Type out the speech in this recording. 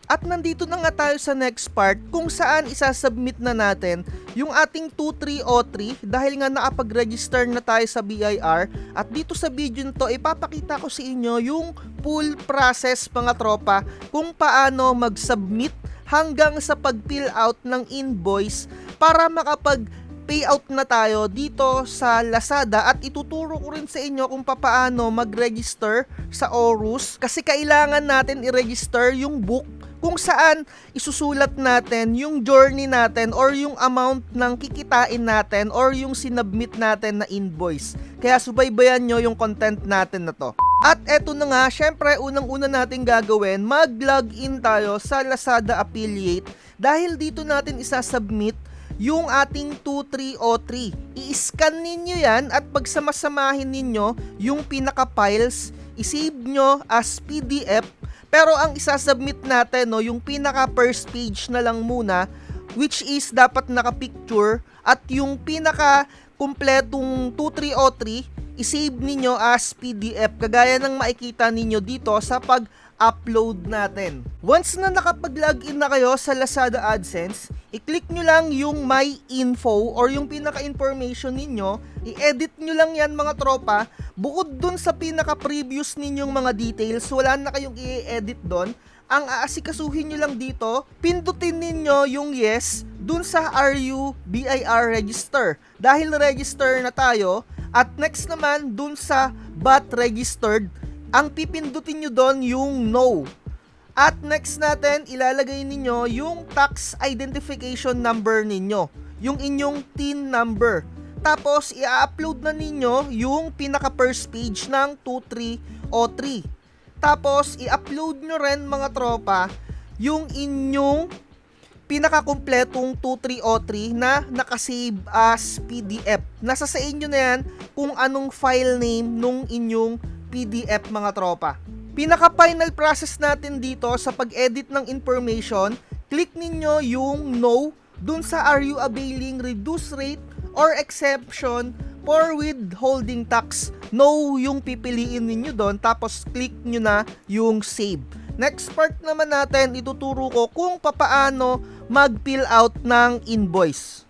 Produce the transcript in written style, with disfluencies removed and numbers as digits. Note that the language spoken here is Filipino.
At nandito na nga tayo sa next part kung saan isasubmit na natin yung ating 2303 dahil nga nakapag-register na tayo sa BIR. At dito sa video nito ipapakita ko sa inyo yung full process mga tropa kung paano mag-submit hanggang sa pag-fill out ng invoice para makapag-payout na tayo dito sa Lazada. At ituturo ko rin sa inyo kung paano mag-register sa Orus kasi kailangan natin i-register yung book kung saan isusulat natin yung journey natin or yung amount ng kikitain natin or yung sinubmit natin na invoice. Kaya subaybayan nyo yung content natin na to. At eto na nga, syempre unang-una natin gagawin, mag-login tayo sa Lazada Affiliate dahil dito natin isasubmit yung ating 2303. I-scan ninyo yan at pagsamasamahin ninyo yung pinaka-files, i-save nyo as PDF. Pero ang isasubmit natin, no, yung pinaka first page na lang muna, which is dapat naka-picture, at yung pinaka kumpletong 2303, i-save ninyo as PDF kagaya ng makikita ninyo dito sa pag-upload natin. Once na nakapag-login na kayo sa Lazada AdSense, i-click nyo lang yung My Info or yung pinaka-information ninyo, i-edit nyo lang yan mga tropa. Bukod dun sa pinaka-previous ninyong mga details, wala na kayong i-edit doon. Ang aasikasuhin nyo lang dito, pindutin ninyo yung yes dun sa RU-BIR register. Dahil register na tayo, at next naman dun sa BOT registered, ang pipindutin nyo doon yung no. At next natin, ilalagay ninyo yung tax identification number ninyo, yung inyong TIN number. Tapos, i-upload na ninyo yung pinaka first page ng 2303. Tapos, i-upload nyo rin mga tropa yung inyong pinaka-kumpletong 2303 na nakasave as PDF. Nasa sa inyo na yan kung anong file name nung inyong PDF mga tropa. Pinaka-final process natin dito sa pag-edit ng information, click ninyo yung no dun sa are you availing reduced rate or exception for withholding tax. No yung pipiliin ninyo doon, tapos click nyo na yung save. Next part naman natin, ituturo ko kung papaano mag-fill out ng invoice.